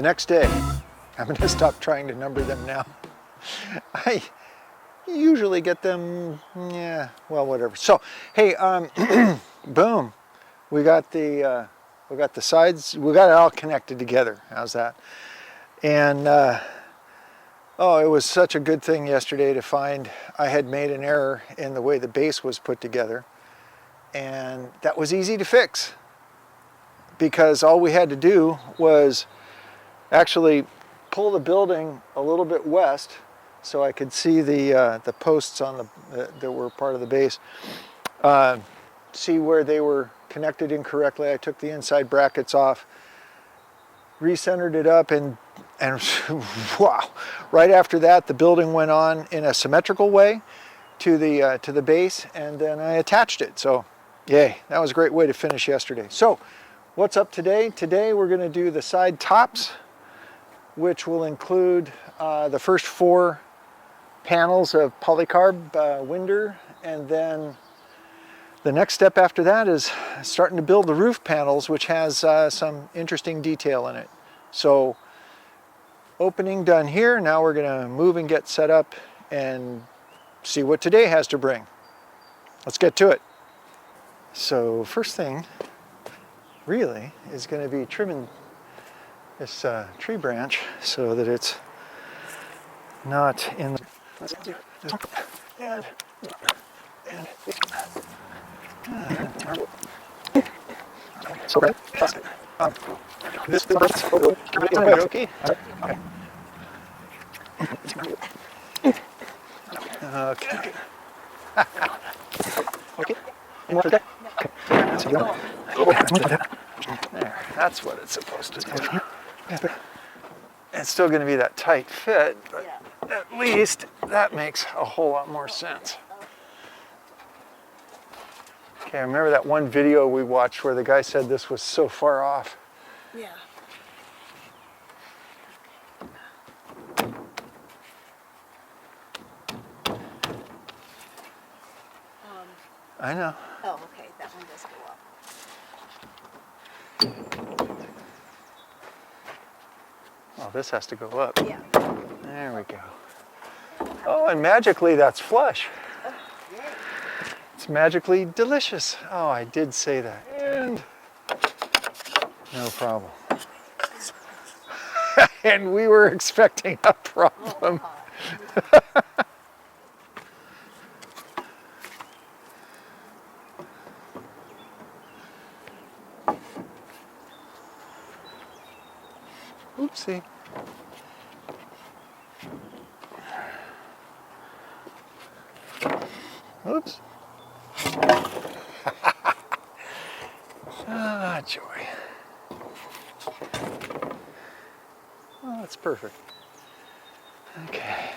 next day. I'm going to stop trying to number them now. I usually get them, yeah, well, whatever. So, hey, boom, we got the sides, we got it all connected together. How's that? And oh, it was such a good thing yesterday to find I had made an error in the way the base was put together, and that was easy to fix because all we had to do was actually pull the building a little bit west so I could see the posts on that were part of the base. See where they were connected incorrectly. I took the inside brackets off, recentered it up, and wow! Right after that, the building went on in a symmetrical way to the base, and then I attached it. So, yay! That was a great way to finish yesterday. So, what's up today? Today we're going to do the side tops, which will include the first 4 panels of polycarb winder, and then the next step after that is starting to build the roof panels, which has some interesting detail in it. So opening done here, now we're going to move and get set up and see what today has to bring. Let's get to it. So first thing really is going to be trimming this tree branch so that it's not in the so this okay. Okay. Okay. Okay. There, that's what it's supposed to do. It's still going to be that tight fit, but at least that makes a whole lot more sense. Okay, I remember that one video we watched where the guy said this was so far off. Yeah. I know. Oh, okay, that one does go up. Oh, this has to go up. Yeah. There we go. Oh, and magically that's flush. It's magically delicious. Oh, I did say that. And no problem. And we were expecting a problem. Oopsie. Oops. Ah, joy. Oh, that's perfect. Okay.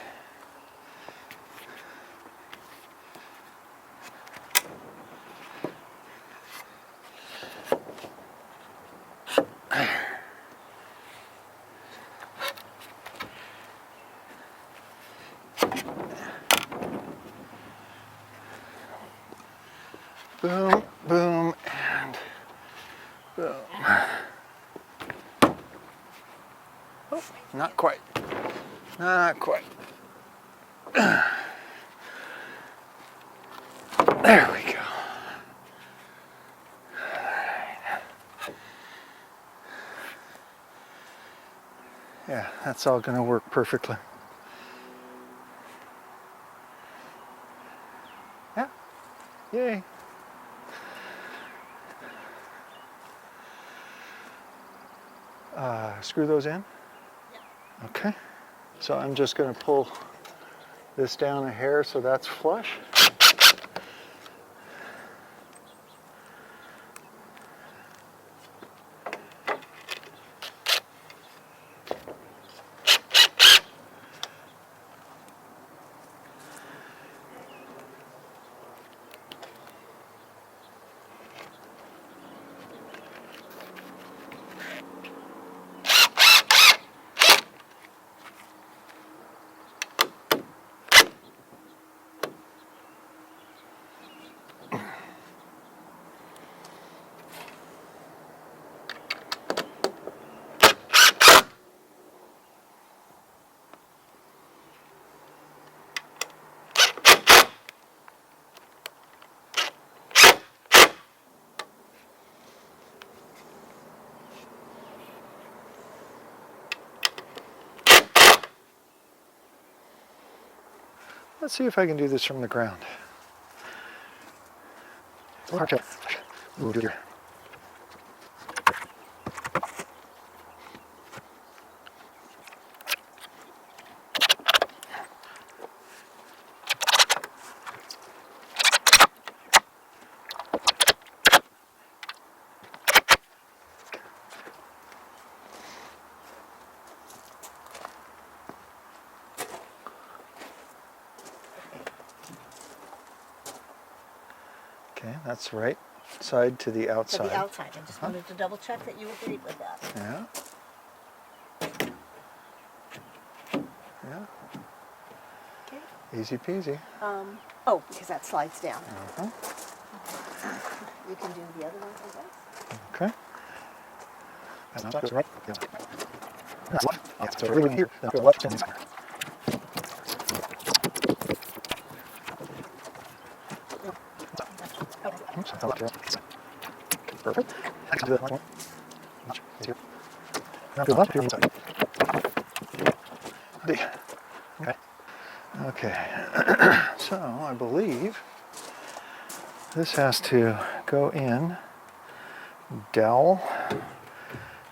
Boom, boom, and boom. Oh, not quite. Not quite. There we go. Yeah, that's all going to work perfectly. Yeah. Yay. Screw those in? Yeah. Okay. So I'm just going to pull this down a hair so that's flush. Let's see if I can do this from the ground. Okay. Ooh, dear. Okay, that's right side to the To outside. the outside. I just wanted to double check that you agreed with that. Yeah. Yeah. Okay. Easy peasy. Oh, because that slides down. Uh-huh. You can do the other ones, I guess. Okay. That's right. Yeah. That's left. Yeah, so really here. Now go left and center. Oops, I thought that. Perfect. Next to the left one. Much easier. Now go left here inside. D. Okay. Okay. So I believe this has to go in. Dowel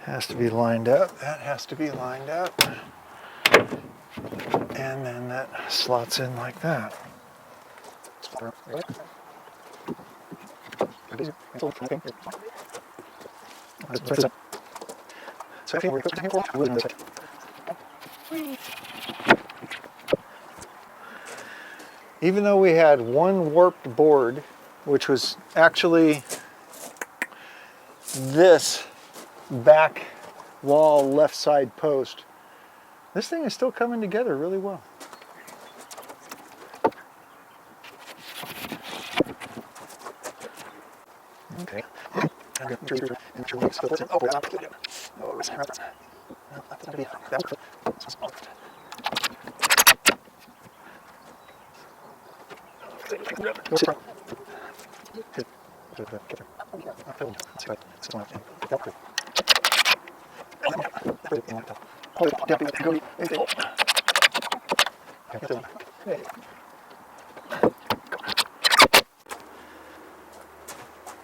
has to be lined up. That has to be lined up. And then that slots in like that. Even though we had one warped board, which was actually this back wall left side post, this thing is still coming together really well. Okay.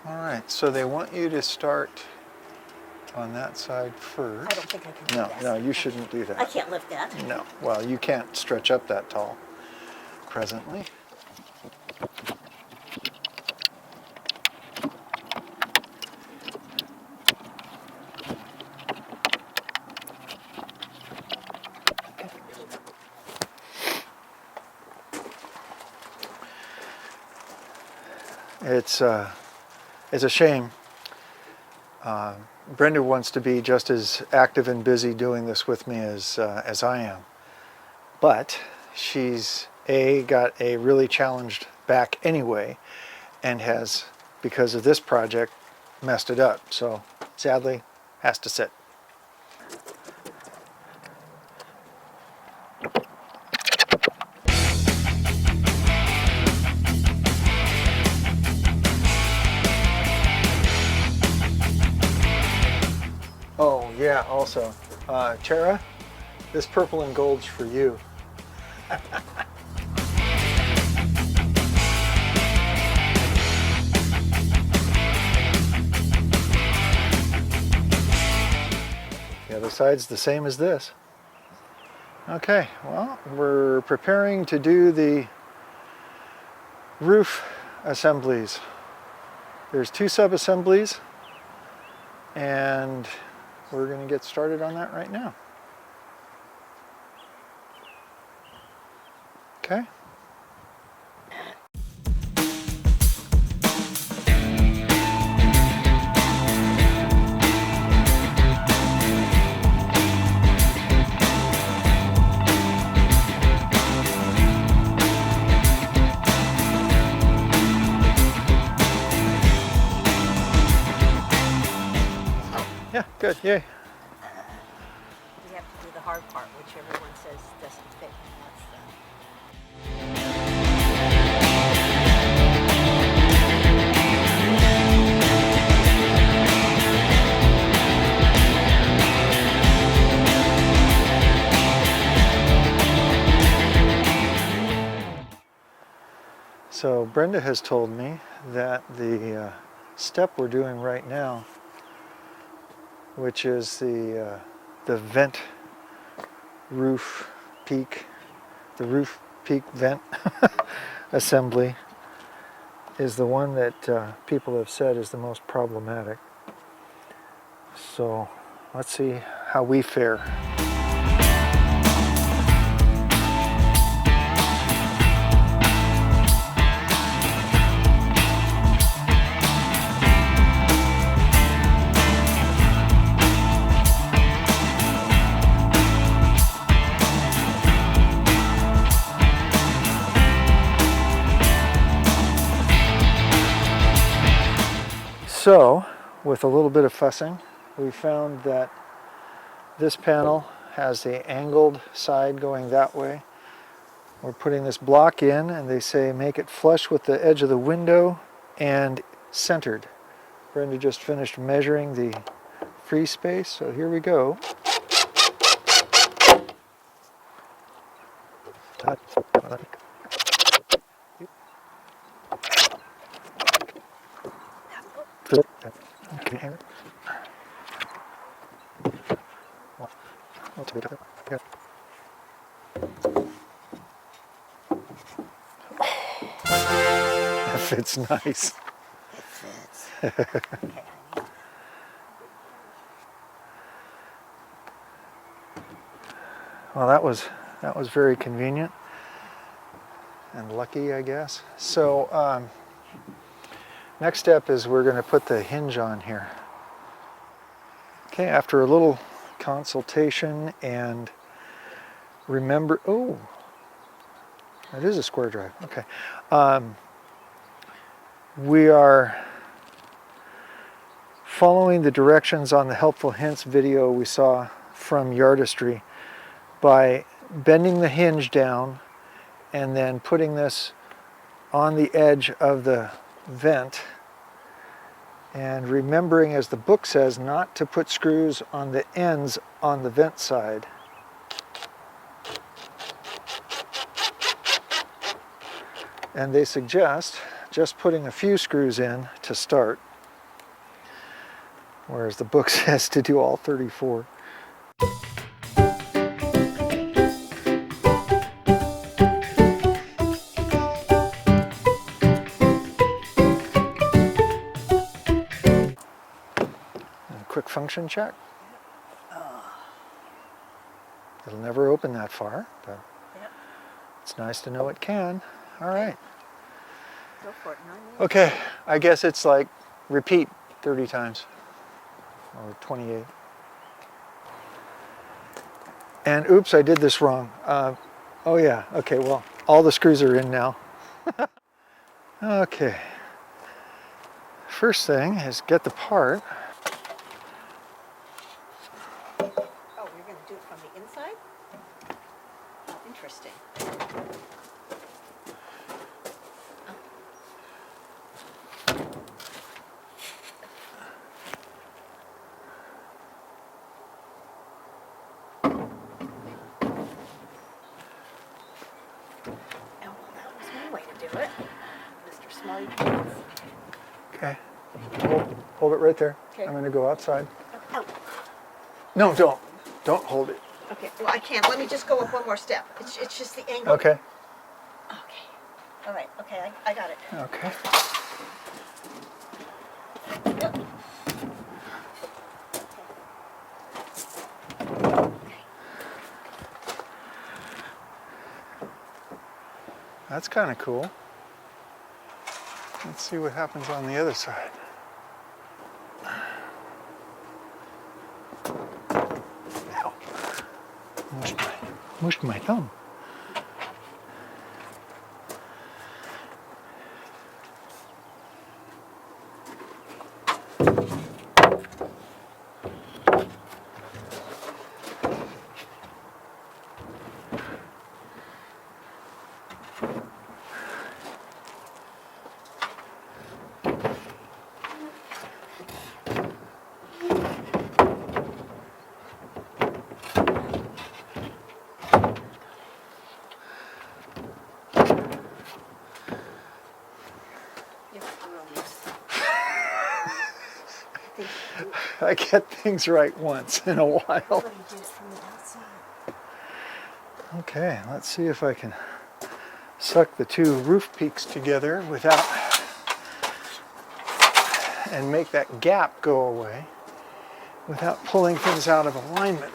All right, so they want you to start on that side first. I don't think I can do No, that. no, you shouldn't do that. I can't lift that. No, well, you can't stretch up that tall presently. It's a shame. Brenda wants to be just as active and busy doing this with me as I am. But she's got a really challenged back anyway, and has, because of this project, messed it up. So sadly, has to sit. Oh yeah, also, Tara, this purple and gold's for you. The other side's the same as this. Okay, well, we're preparing to do the roof assemblies. There's 2 sub-assemblies, and we're going to get started on that right now. Okay. Yeah, good, yay. We have to do the hard part, which everyone says doesn't fit. And that's the... So Brenda has told me that the step we're doing right now, which is the vent roof peak, the roof peak vent assembly, is the one that people have said is the most problematic. So let's see how we fare. So, with a little bit of fussing, we found that this panel has the angled side going that way. We're putting this block in, and they say make it flush with the edge of the window and centered. Brenda just finished measuring the free space, so here we go. That fits nice. It fits. Okay, honey. Well, that was very convenient and lucky, I guess. So next step is we're going to put the hinge on here. Okay, after a little consultation and oh, that is a square drive. Okay. We are following the directions on the helpful hints video we saw from Yardistry by bending the hinge down and then putting this on the edge of the vent, and remembering, as the book says, not to put screws on the ends on the vent side. And they suggest just putting a few screws in to start, whereas the book says to do all 34. Quick function check. It'll never open that far, but Yep. it's nice to know it can. All right. Go for it. 9 minutes. Okay, I guess it's like repeat 30 times, or 28. And oops, I did this wrong. Oh yeah, okay, well, all the screws are in now. Okay. First thing is get the part. Oh, you're going to do it from the inside? Oh, interesting. Oh, well, that was one way to do it, Mr. Smarty Pants. Okay, hold it right there. Okay. I'm gonna go outside. Oh, No, don't hold it. okay. Well, I can't. Let me just go up one more step. It's just the angle. Okay, Okay. All right. Okay, I got it. okay. Yep. That's kind of cool. Let's see what happens on the other side. Ow. Mushed my thumb. I get things right once in a while. Everybody did it from the outside. Okay, let's see if I can suck the two roof peaks together without, and make that gap go away without pulling things out of alignment.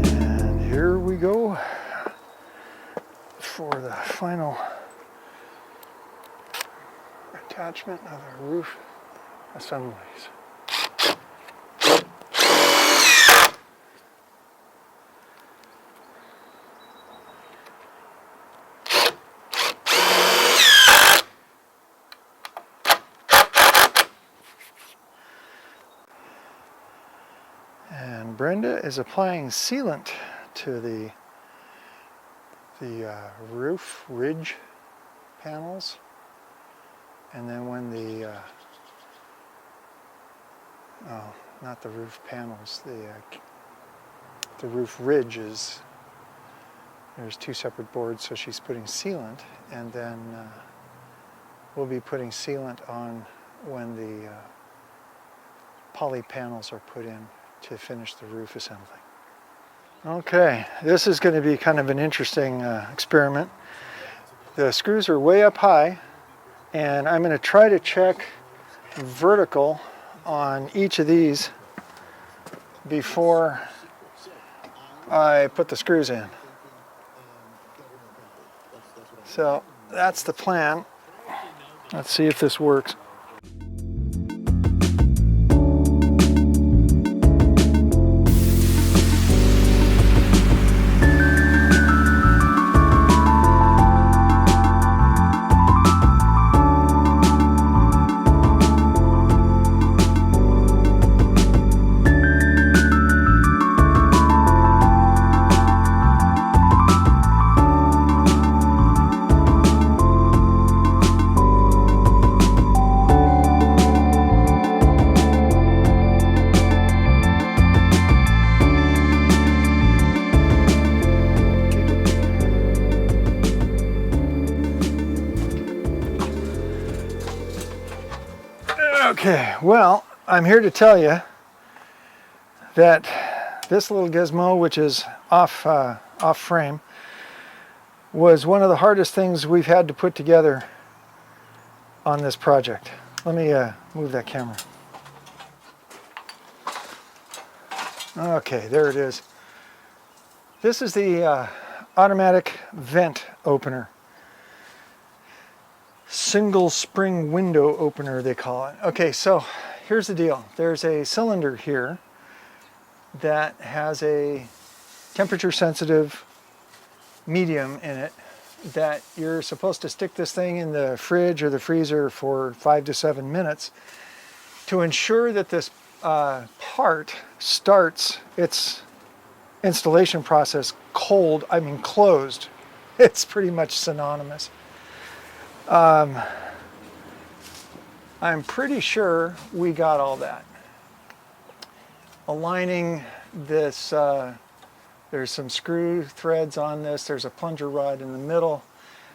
And here we go for the final attachment of the roof assemblies. And Brenda is applying sealant to the roof ridge panels. And then when not the roof panels, the roof ridge is, there's two separate boards, so she's putting sealant, and then we'll be putting sealant on when the poly panels are put in to finish the roof assembly. Okay, this is going to be kind of an interesting experiment. The screws are way up high, and I'm going to try to check vertical on each of these before I put the screws in. So that's the plan. Let's see if this works. Okay, well, I'm here to tell you that this little gizmo, which is off frame, was one of the hardest things we've had to put together on this project. Let me move that camera. Okay, there it is. This is the automatic vent opener. Single spring window opener, they call it. Okay, so here's the deal. There's a cylinder here that has a temperature sensitive medium in it that you're supposed to stick this thing in the fridge or the freezer for 5 to 7 minutes to ensure that this part starts its installation process closed. It's pretty much synonymous. I'm pretty sure we got all that. Aligning this, there's some screw threads on this, there's a plunger rod in the middle.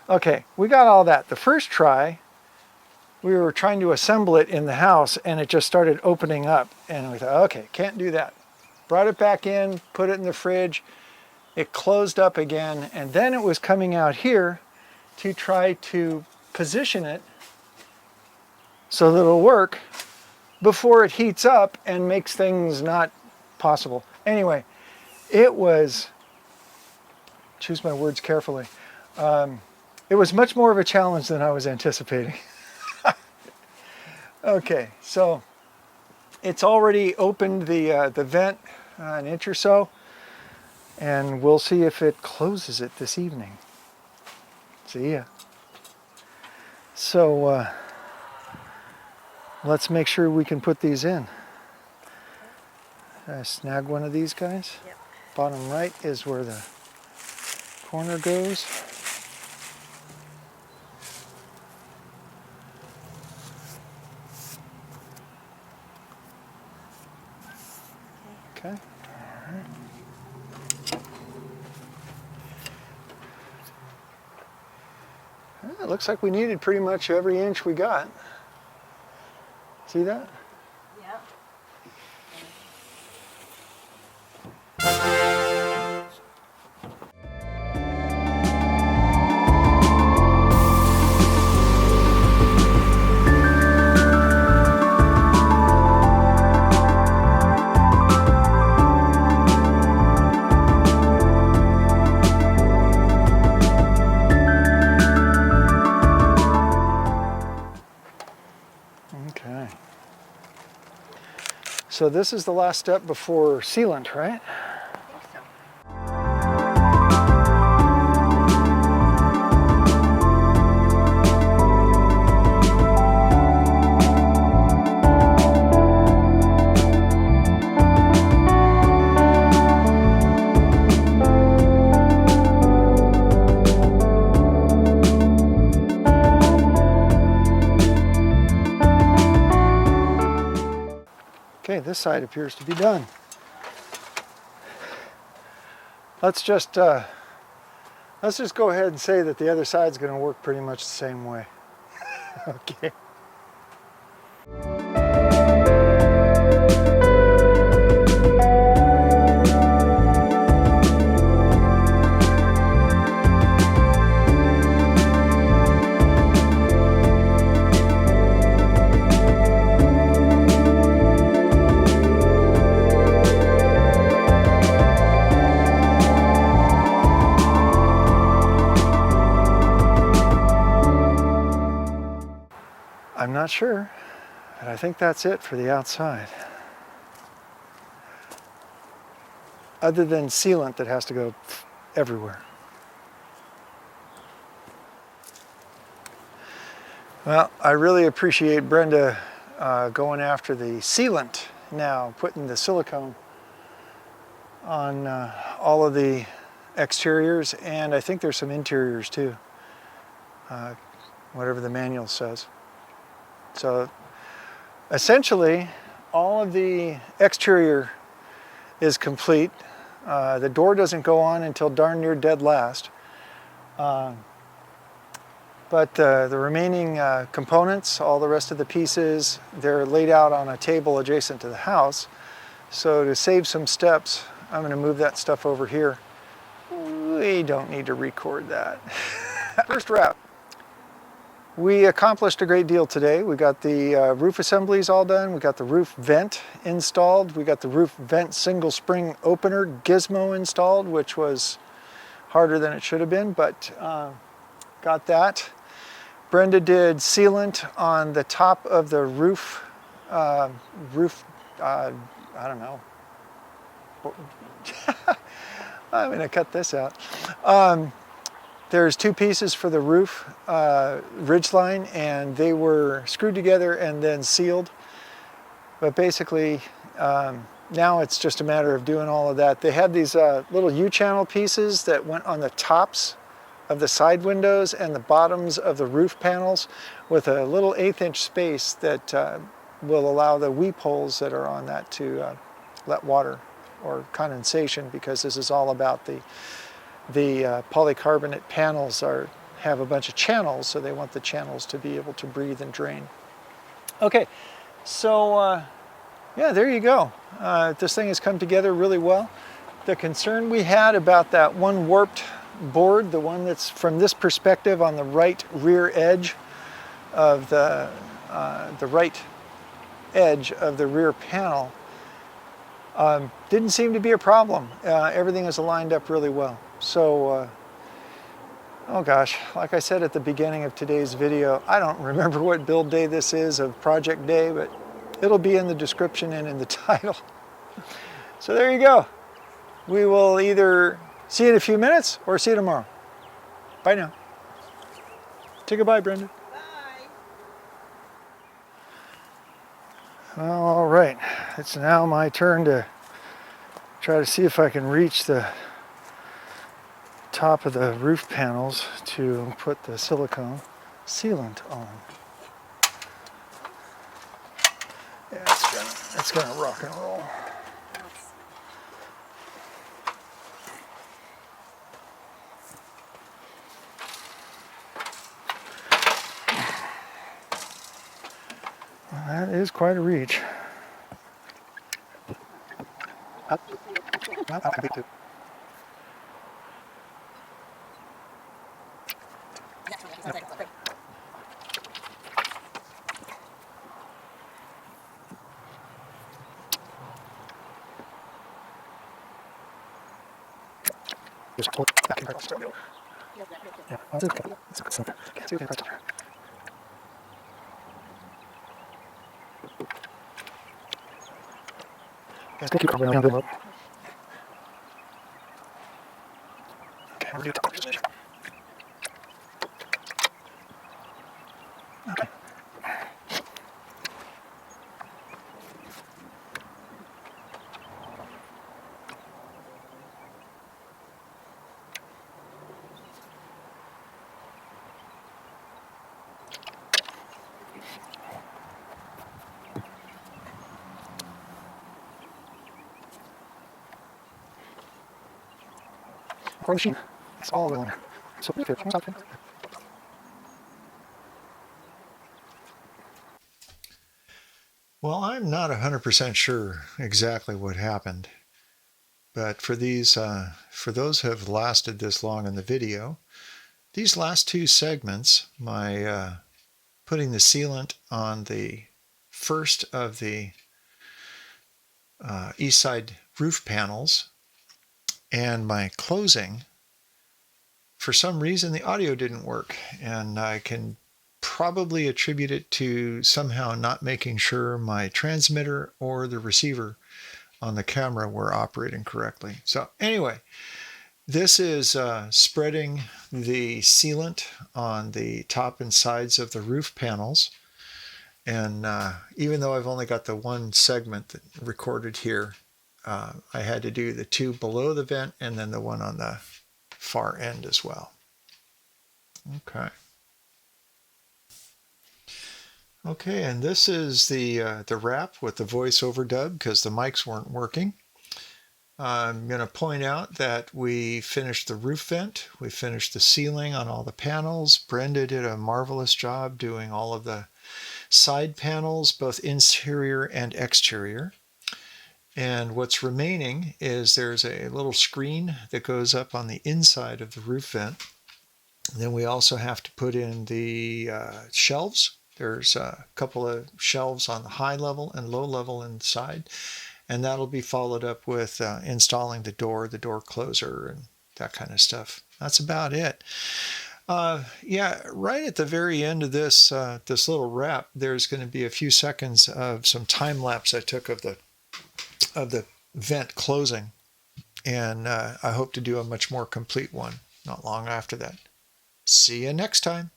Okay, we got all that. The first try, we were trying to assemble it in the house and it just started opening up, and we thought, okay, can't do that. Brought it back in, put it in the fridge, it closed up again, and then it was coming out here to try to position it so that it'll work before it heats up and makes things not possible. Anyway, it was, choose my words carefully, it was much more of a challenge than I was anticipating. Okay, so it's already opened the vent an inch or so, and we'll see if it closes it this evening. See ya. So let's make sure we can put these in. Snag one of these guys. Yep. Bottom right is where the corner goes. Okay. All right. it looks like we needed pretty much every inch we got. See that? Yep. Okay. So this is the last step before sealant, right? I think so. Okay, this side appears to be done. Let's just go ahead and say that the other side's going to work pretty much the same way. Okay. I'm not sure, but I think that's it for the outside. Other than sealant that has to go everywhere. Well, I really appreciate Brenda going after the sealant now, putting the silicone on all of the exteriors, and I think there's some interiors too, whatever the manual says. So essentially, all of the exterior is complete. The door doesn't go on until darn near dead last. But the remaining components, all the rest of the pieces, they're laid out on a table adjacent to the house. So to save some steps, I'm going to move that stuff over here. We don't need to record that. First wrap. We accomplished a great deal today. We got the roof assemblies all done. We got the roof vent installed. We got the roof vent single spring opener gizmo installed, which was harder than it should have been, but got that. Brenda did sealant on the top of the roof. I don't know. I'm going to cut this out. There's two pieces for the roof ridge line, and they were screwed together and then sealed. But basically, now it's just a matter of doing all of that. They had these little U-channel pieces that went on the tops of the side windows and the bottoms of the roof panels with a little 1/8 inch space that will allow the weep holes that are on that to let water or condensation, because this is all about the polycarbonate panels have a bunch of channels, so they want the channels to be able to breathe and drain. Okay, so yeah, there you go. This thing has come together really well. The concern we had about that one warped board, the one that's from this perspective on the right rear edge of the right edge of the rear panel, didn't seem to be a problem. Everything is aligned up really well. So, oh gosh, like I said at the beginning of today's video, I don't remember what build day this is of project day, but it'll be in the description and in the title. So there you go. We will either see you in a few minutes or see you tomorrow. Bye now. Say goodbye, Brenda. Bye. All right, it's now my turn to try to see if I can reach the top of the roof panels to put the silicone sealant on. Yeah, it's gonna rock and roll. That is quite a reach. It's all in there. So well, I'm not 100% sure exactly what happened, but for those who have lasted this long in the video, these last two segments, my putting the sealant on the first of the east side roof panels and my closing, for some reason the audio didn't work, and I can probably attribute it to somehow not making sure my transmitter or the receiver on the camera were operating correctly. So anyway, this is spreading the sealant on the top and sides of the roof panels. And even though I've only got the one segment that recorded here, I had to do the two below the vent and then the one on the far end as well. Okay. Okay, and this is the wrap with the voice overdub because the mics weren't working. I'm going to point out that we finished the roof vent, we finished the ceiling on all the panels. Brenda did a marvelous job doing all of the side panels, both interior and exterior. And what's remaining is there's a little screen that goes up on the inside of the roof vent. And then we also have to put in the shelves. There's a couple of shelves on the high level and low level inside. And that'll be followed up with installing the door closer, and that kind of stuff. That's about it. Yeah, right at the very end of this this little wrap, there's going to be a few seconds of some time lapse I took of the vent closing, and I hope to do a much more complete one not long after that. See you next time.